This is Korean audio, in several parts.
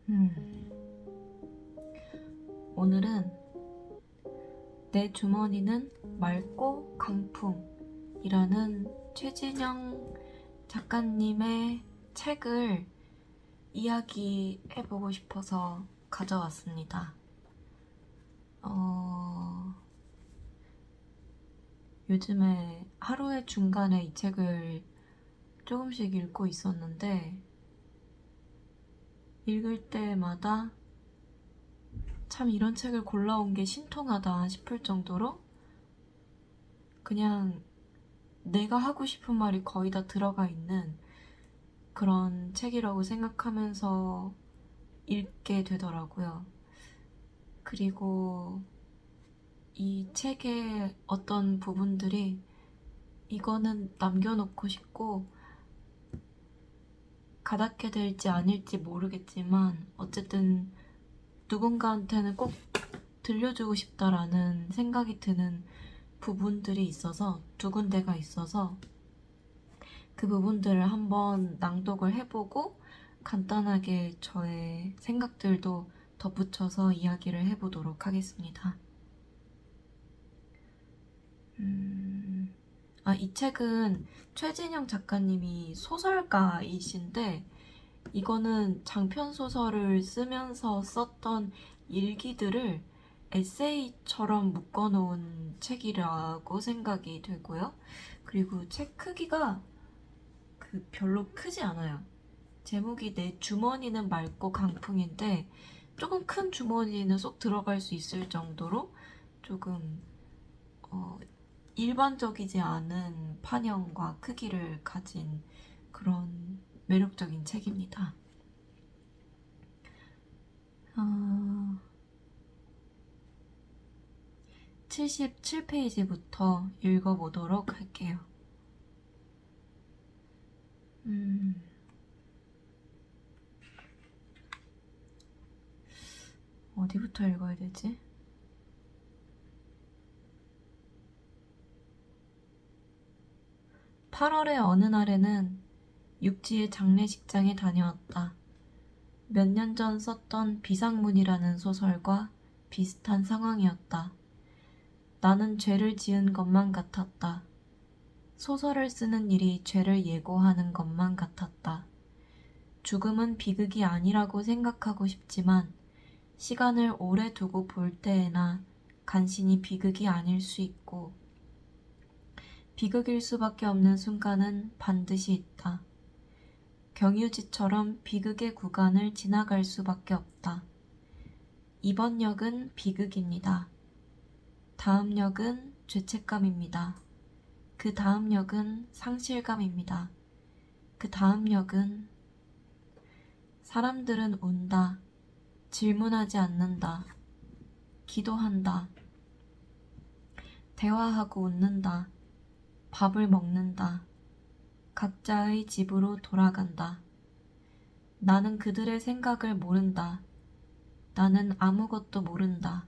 음, 오늘은 내 주머니는 맑고 강풍이라는 최진영 작가님의 책을 이야기해보고 싶어서 가져왔습니다. 요즘에 하루의 중간에 이 책을 조금씩 읽고 있었는데 읽을 때마다 참 이런 책을 골라온 게 신통하다 싶을 정도로 그냥 내가 하고 싶은 말이 거의 다 들어가 있는 그런 책이라고 생각하면서 읽게 되더라고요. 그리고 이 책의 어떤 부분들이 이거는 남겨놓고 싶고 가닿게 될지 아닐지 모르겠지만 어쨌든 누군가한테는 꼭 들려주고 싶다라는 생각이 드는 부분들이 있어서 두 군데가 있어서 그 부분들을 한번 낭독을 해보고 간단하게 저의 생각들도 덧붙여서 이야기를 해보도록 하겠습니다. 이 책은 최진영 작가님이 소설가이신데 이거는 장편 소설을 쓰면서 썼던 일기들을 에세이처럼 묶어놓은 책이라고 생각이 되고요. 그리고 책 크기가 별로 크지 않아요. 제목이 내 주머니는 맑고 강풍인데 조금 큰 주머니는 쏙 들어갈 수 있을 정도로 조금 일반적이지 않은 판형과 크기를 가진 그런 매력적인 책입니다. 77페이지부터 읽어보도록 할게요. 어디부터 읽어야 되지? (8월의) 어느 날에는 육지의 장례식장에 다녀왔다. 몇 년 전 썼던 비상문이라는 소설과 비슷한 상황이었다. 나는 죄를 지은 것만 같았다. 소설을 쓰는 일이 죄를 예고하는 것만 같았다. 죽음은 비극이 아니라고 생각하고 싶지만 시간을 오래 두고 볼 때에나 간신히 비극이 아닐 수 있고 비극일 수밖에 없는 순간은 반드시 있다. 경유지처럼 비극의 구간을 지나갈 수밖에 없다. 이번 역은 비극입니다. 다음 역은 죄책감입니다. 그 다음 역은 상실감입니다. 그 다음 역은 사람들은 운다. 질문하지 않는다. 기도한다. 대화하고 웃는다. 밥을 먹는다. 각자의 집으로 돌아간다. 나는 그들의 생각을 모른다. 나는 아무것도 모른다.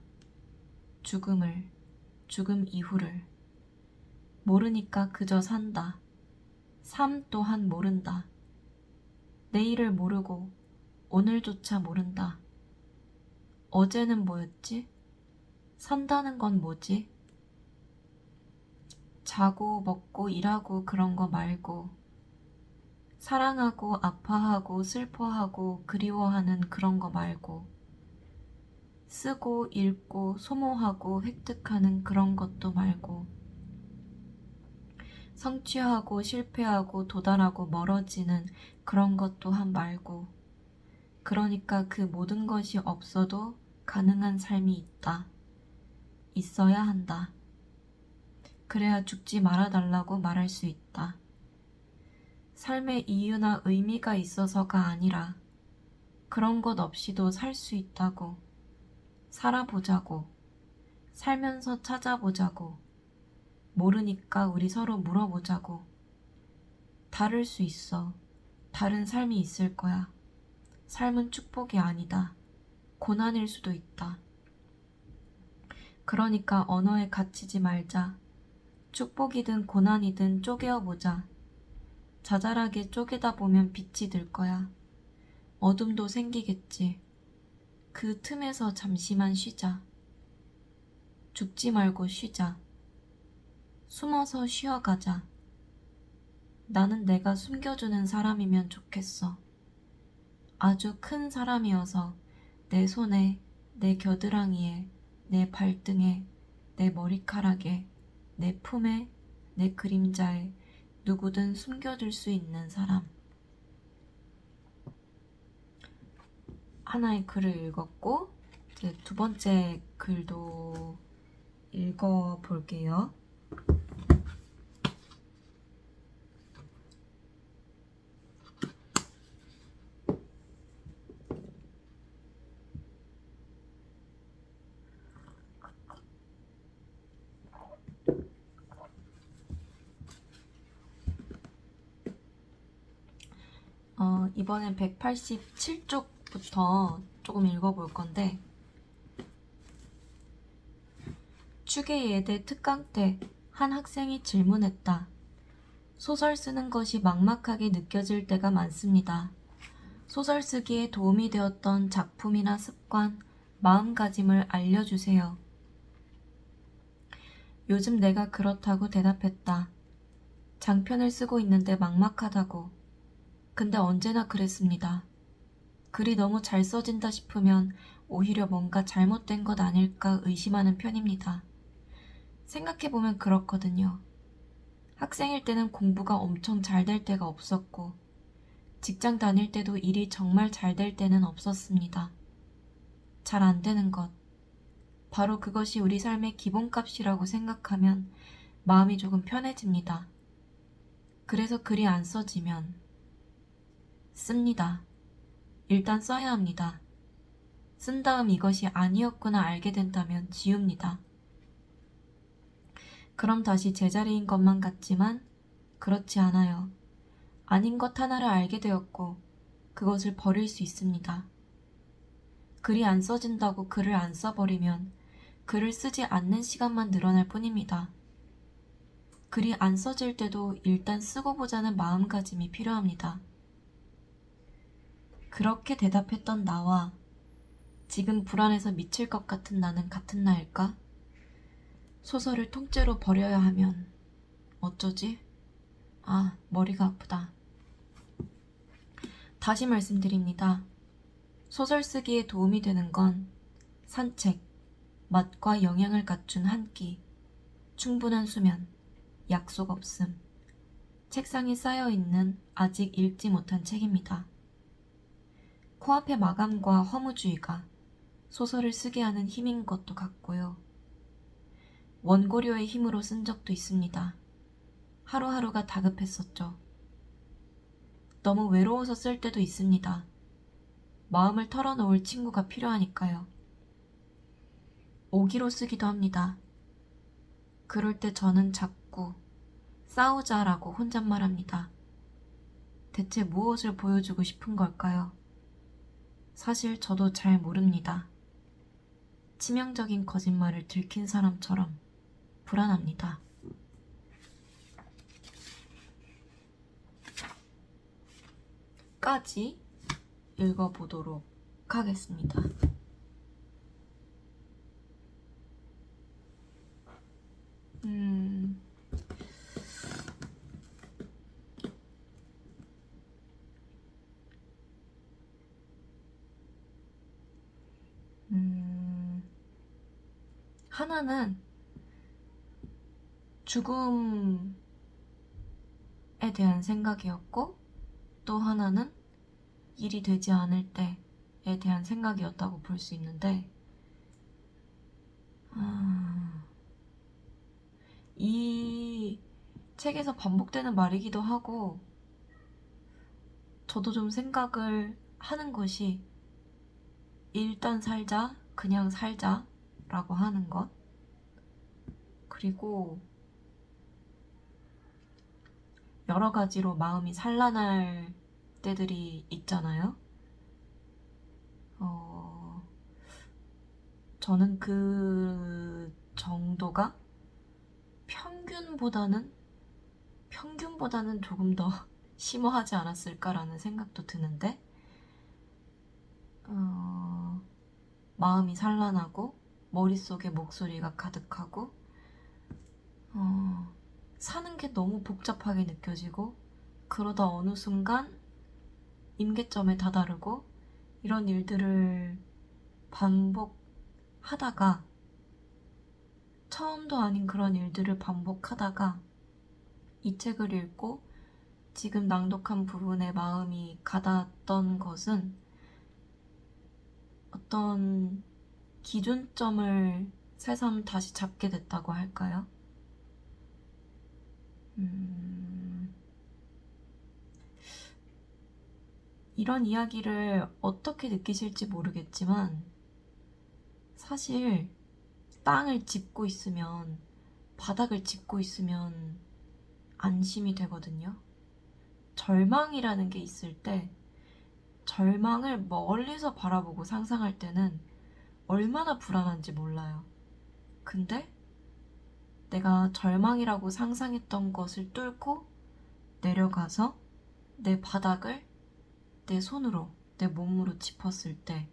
죽음을, 죽음 이후를. 모르니까 그저 산다. 삶 또한 모른다. 내일을 모르고 오늘조차 모른다. 어제는 뭐였지? 산다는 건 뭐지? 자고 먹고 일하고 그런 거 말고 사랑하고 아파하고 슬퍼하고 그리워하는 그런 거 말고 쓰고 읽고 소모하고 획득하는 그런 것도 말고 성취하고 실패하고 도달하고 멀어지는 그런 것 또한 말고 그러니까 그 모든 것이 없어도 가능한 삶이 있다. 있어야 한다. 그래야 죽지 말아달라고 말할 수 있다. 삶의 이유나 의미가 있어서가 아니라 그런 것 없이도 살 수 있다고. 살아보자고. 살면서 찾아보자고. 모르니까 우리 서로 물어보자고. 다를 수 있어. 다른 삶이 있을 거야. 삶은 축복이 아니다. 고난일 수도 있다. 그러니까 언어에 갇히지 말자. 축복이든 고난이든 쪼개어보자. 자잘하게 쪼개다 보면 빛이 들 거야. 어둠도 생기겠지. 그 틈에서 잠시만 쉬자. 죽지 말고 쉬자. 숨어서 쉬어가자. 나는 내가 숨겨주는 사람이면 좋겠어. 아주 큰 사람이어서 내 손에, 내 겨드랑이에, 내 발등에, 내 머리카락에, 내 품에, 내 그림자에 누구든 숨겨줄 수 있는 사람. 하나의 글을 읽었고 이제 두 번째 글도 읽어볼게요. 이번엔 187쪽부터 조금 읽어볼 건데, 축의 예대 특강 때 한 학생이 질문했다. 소설 쓰는 것이 막막하게 느껴질 때가 많습니다. 소설 쓰기에 도움이 되었던 작품이나 습관, 마음가짐을 알려주세요. 요즘 내가 그렇다고 대답했다. 장편을 쓰고 있는데 막막하다고. 근데 언제나 그랬습니다. 글이 너무 잘 써진다 싶으면 오히려 뭔가 잘못된 것 아닐까 의심하는 편입니다. 생각해보면 그렇거든요. 학생일 때는 공부가 엄청 잘 될 때가 없었고, 직장 다닐 때도 일이 정말 잘 될 때는 없었습니다. 잘 안 되는 것. 바로 그것이 우리 삶의 기본값이라고 생각하면 마음이 조금 편해집니다. 그래서 글이 안 써지면 씁니다. 일단 써야 합니다. 쓴 다음 이것이 아니었구나 알게 된다면 지웁니다. 그럼 다시 제자리인 것만 같지만 그렇지 않아요. 아닌 것 하나를 알게 되었고 그것을 버릴 수 있습니다. 글이 안 써진다고 글을 안 써버리면 글을 쓰지 않는 시간만 늘어날 뿐입니다. 글이 안 써질 때도 일단 쓰고 보자는 마음가짐이 필요합니다. 그렇게 대답했던 나와 지금 불안해서 미칠 것 같은 나는 같은 나일까? 소설을 통째로 버려야 하면 어쩌지? 머리가 아프다. 다시 말씀드립니다. 소설 쓰기에 도움이 되는 건 산책, 맛과 영양을 갖춘 한 끼, 충분한 수면, 약속 없음, 책상에 쌓여있는 아직 읽지 못한 책입니다. 코앞의 마감과 허무주의가 소설을 쓰게 하는 힘인 것도 같고요. 원고료의 힘으로 쓴 적도 있습니다. 하루하루가 다급했었죠. 너무 외로워서 쓸 때도 있습니다. 마음을 털어놓을 친구가 필요하니까요. 오기로 쓰기도 합니다. 그럴 때 저는 자꾸 싸우자라고 혼잣말합니다. 대체 무엇을 보여주고 싶은 걸까요? 사실 저도 잘 모릅니다. 치명적인 거짓말을 들킨 사람처럼 불안합니다. 까지 읽어보도록 하겠습니다. 하나는 죽음에 대한 생각이었고, 또 하나는 일이 되지 않을 때에 대한 생각이었다고 볼 수 있는데, 이 책에서 반복되는 말이기도 하고, 저도 좀 생각을 하는 것이 일단 살자, 그냥 살자 라고 하는 것, 그리고 여러 가지로 마음이 산란할 때들이 있잖아요. 저는 그 정도가 평균보다는 조금 더 심오하지 않았을까라는 생각도 드는데, 마음이 산란하고 머릿속에 목소리가 가득하고 사는 게 너무 복잡하게 느껴지고 그러다 어느 순간 임계점에 다다르고 이런 일들을 반복하다가 처음도 아닌 그런 일들을 반복하다가 이 책을 읽고 지금 낭독한 부분에 마음이 가닿았던 것은 어떤 기준점을 새삼 다시 잡게 됐다고 할까요? 이런 이야기를 어떻게 느끼실지 모르겠지만 사실 땅을 짚고 있으면, 바닥을 짚고 있으면 안심이 되거든요. 절망이라는 게 있을 때 절망을 멀리서 바라보고 상상할 때는 얼마나 불안한지 몰라요. 근데 내가 절망이라고 상상했던 것을 뚫고 내려가서 내 바닥을 내 손으로, 내 몸으로 짚었을 때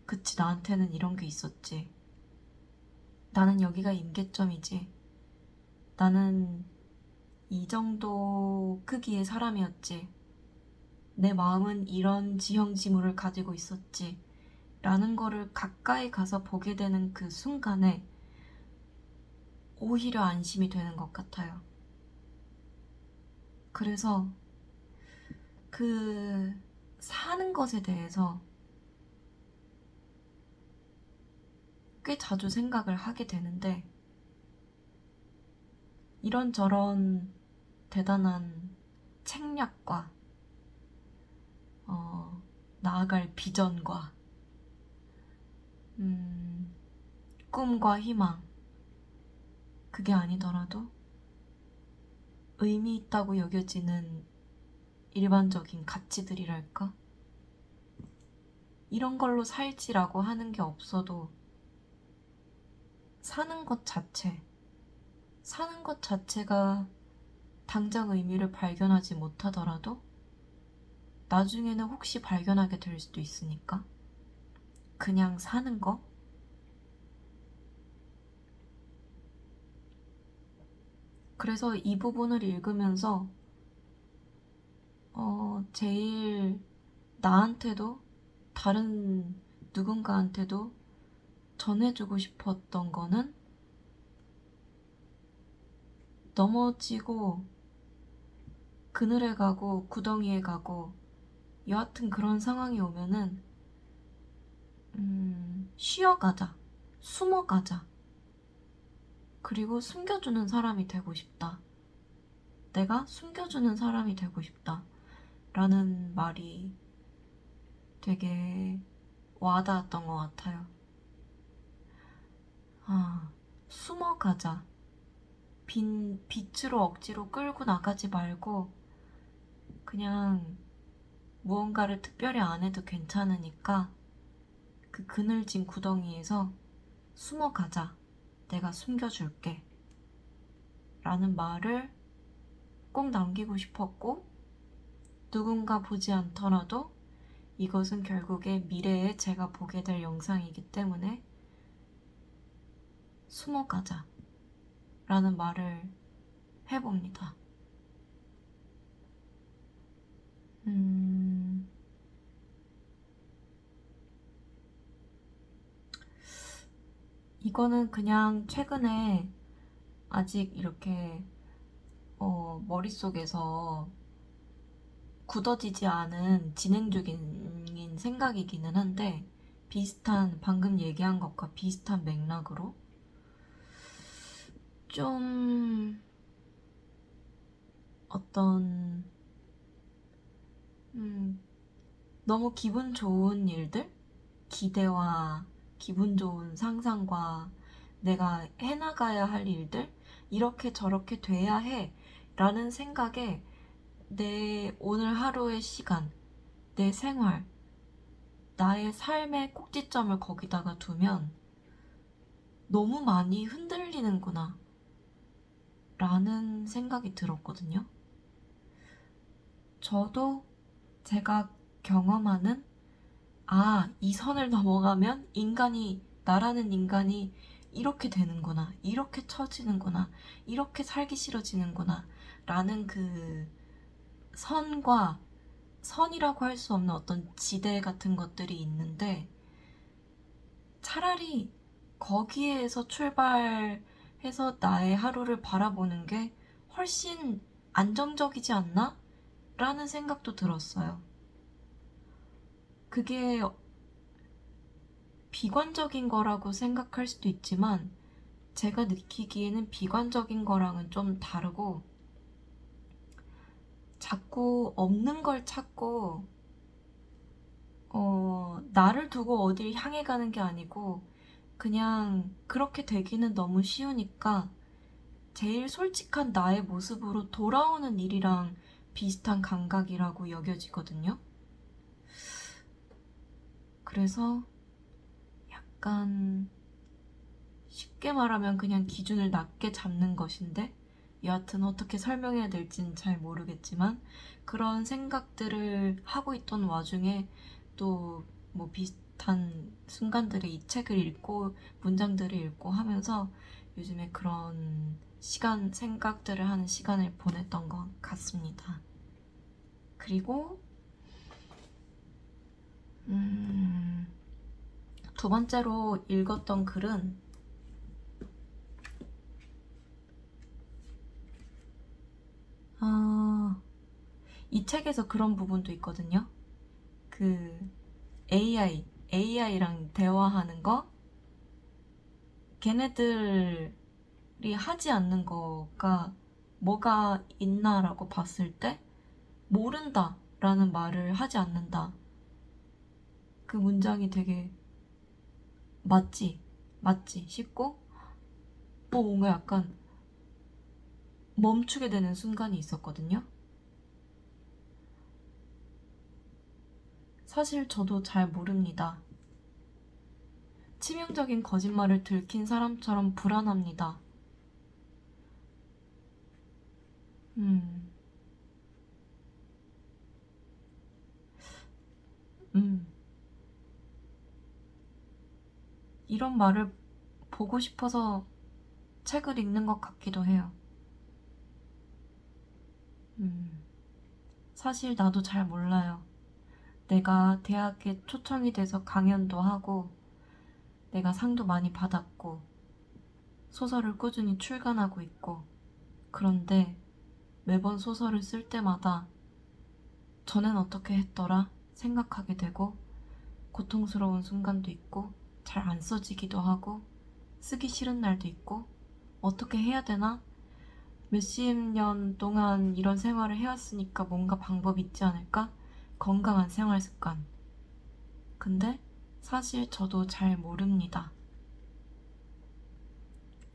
그치, 나한테는 이런 게 있었지. 나는 여기가 임계점이지. 나는 이 정도 크기의 사람이었지. 내 마음은 이런 지형 지물을 가지고 있었지. 라는 거를 가까이 가서 보게 되는 그 순간에 오히려 안심이 되는 것 같아요. 그래서 그 사는 것에 대해서 꽤 자주 생각을 하게 되는데 이런저런 대단한 책략과 나아갈 비전과 꿈과 희망, 그게 아니더라도 의미 있다고 여겨지는 일반적인 가치들이랄까? 이런 걸로 살지라고 하는 게 없어도 사는 것 자체가 당장 의미를 발견하지 못하더라도 나중에는 혹시 발견하게 될 수도 있으니까 그냥 사는 거? 그래서 이 부분을 읽으면서 제일 나한테도 다른 누군가한테도 전해주고 싶었던 거는 넘어지고 그늘에 가고 구덩이에 가고 여하튼 그런 상황이 오면은 쉬어가자, 숨어가자, 그리고 숨겨주는 사람이 되고 싶다. 내가 숨겨주는 사람이 되고 싶다 라는 말이 되게 와닿았던 것 같아요. 숨어가자. 빛으로 억지로 끌고 나가지 말고 그냥 무언가를 특별히 안 해도 괜찮으니까 그 그늘진 구덩이에서 숨어가자. 내가 숨겨줄게. 라는 말을 꼭 남기고 싶었고 누군가 보지 않더라도 이것은 결국에 미래에 제가 보게 될 영상이기 때문에 숨어가자 라는 말을 해봅니다. 이거는 그냥 최근에 아직 이렇게 머릿속에서 굳어지지 않은 진행 중인 생각이기는 한데 방금 얘기한 것과 비슷한 맥락으로 좀 어떤 너무 기분 좋은 일들? 기대와 기분 좋은 상상과 내가 해나가야 할 일들? 이렇게 저렇게 돼야 해 라는 생각에 내 오늘 하루의 시간, 내 생활, 나의 삶의 꼭지점을 거기다가 두면 너무 많이 흔들리는구나 라는 생각이 들었거든요. 저도 제가 경험하는 아, 이 선을 넘어가면 나라는 인간이 이렇게 되는구나, 이렇게 처지는구나, 이렇게 살기 싫어지는구나, 라는 그 선과 선이라고 할 수 없는 어떤 지대 같은 것들이 있는데, 차라리 거기에서 출발해서 나의 하루를 바라보는 게 훨씬 안정적이지 않나? 라는 생각도 들었어요. 그게 비관적인 거라고 생각할 수도 있지만, 제가 느끼기에는 비관적인 거랑은 좀 다르고, 자꾸 없는 걸 찾고 나를 두고 어딜 향해 가는 게 아니고, 그냥 그렇게 되기는 너무 쉬우니까 제일 솔직한 나의 모습으로 돌아오는 일이랑 비슷한 감각이라고 여겨지거든요. 그래서 약간 쉽게 말하면 그냥 기준을 낮게 잡는 것인데, 여하튼 어떻게 설명해야 될지는 잘 모르겠지만, 그런 생각들을 하고 있던 와중에 또 뭐 비슷한 순간들에 이 책을 읽고 문장들을 읽고 하면서 요즘에 그런 생각들을 하는 시간을 보냈던 것 같습니다. 그리고 두 번째로 읽었던 글은 이 책에서 그런 부분도 있거든요. 그 AI랑 대화하는 거, 걔네들이 하지 않는 거가 뭐가 있나라고 봤을 때 모른다 라는 말을 하지 않는다. 그 문장이 되게 맞지 싶고, 뭔가 약간 멈추게 되는 순간이 있었거든요. 사실 저도 잘 모릅니다. 치명적인 거짓말을 들킨 사람처럼 불안합니다. 음, 음. 이런 말을 보고 싶어서 책을 읽는 것 같기도 해요. 사실 나도 잘 몰라요. 내가 대학에 초청이 돼서 강연도 하고, 내가 상도 많이 받았고, 소설을 꾸준히 출간하고 있고, 그런데 매번 소설을 쓸 때마다 전엔 어떻게 했더라 생각하게 되고, 고통스러운 순간도 있고, 잘 안 써지기도 하고, 쓰기 싫은 날도 있고, 어떻게 해야 되나? 몇십 년 동안 이런 생활을 해왔으니까 뭔가 방법이 있지 않을까? 건강한 생활 습관. 근데 사실 저도 잘 모릅니다.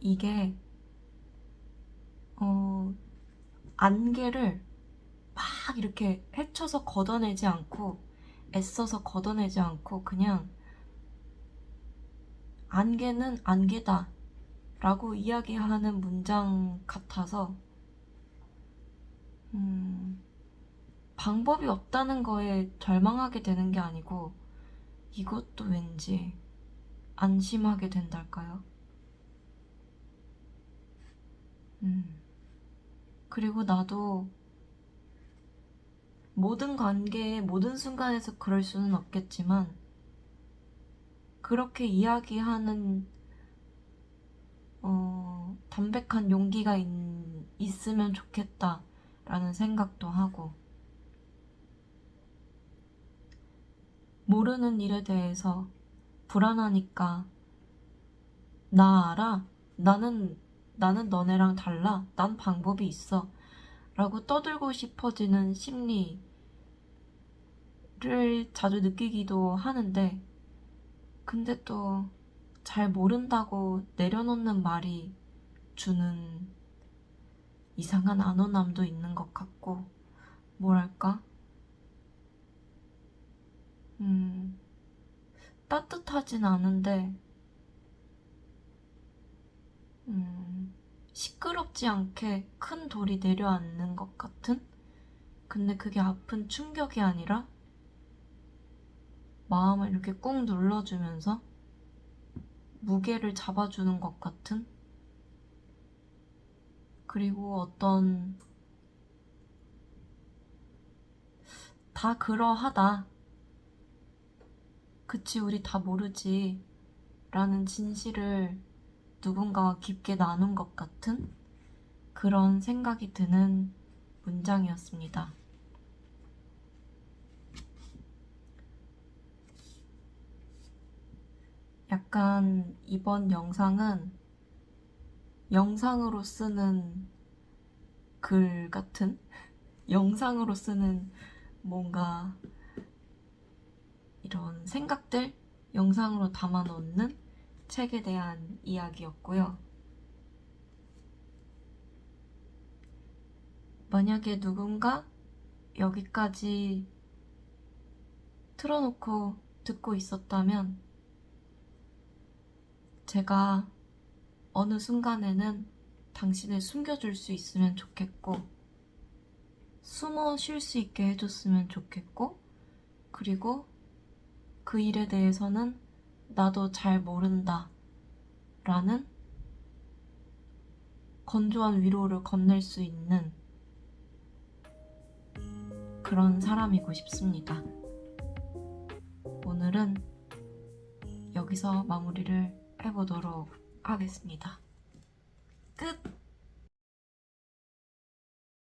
이게 안개를 막 이렇게 헤쳐서 걷어내지 않고, 애써서 걷어내지 않고, 그냥 안개는 안개다 라고 이야기하는 문장 같아서, 방법이 없다는 거에 절망하게 되는 게 아니고, 이것도 왠지 안심하게 된달까요? 그리고 나도 모든 관계의 모든 순간에서 그럴 수는 없겠지만, 그렇게 이야기하는 담백한 용기가 있으면 좋겠다라는 생각도 하고, 모르는 일에 대해서 불안하니까 나 알아? 나는 너네랑 달라. 난 방법이 있어. 라고 떠들고 싶어지는 심리를 자주 느끼기도 하는데, 근데 또 잘 모른다고 내려놓는 말이 주는 이상한 안온함도 있는 것 같고, 뭐랄까? 따뜻하진 않은데, 시끄럽지 않게 큰 돌이 내려앉는 것 같은? 근데 그게 아픈 충격이 아니라 마음을 이렇게 꾹 눌러주면서 무게를 잡아주는 것 같은, 그리고 어떤 다 그러하다, 그치 우리 다 모르지 라는 진실을 누군가와 깊게 나눈 것 같은 그런 생각이 드는 문장이었습니다. 약간 이번 영상은 영상으로 쓰는 글 같은, 영상으로 쓰는 뭔가 이런 생각들 영상으로 담아 놓는 책에 대한 이야기였고요. 만약에 누군가 여기까지 틀어놓고 듣고 있었다면 제가 어느 순간에는 당신을 숨겨줄 수 있으면 좋겠고, 숨어 쉴 수 있게 해줬으면 좋겠고, 그리고 그 일에 대해서는 나도 잘 모른다 라는 건조한 위로를 건넬 수 있는 그런 사람이고 싶습니다. 오늘은 여기서 마무리를 해보도록 하겠습니다. 끝!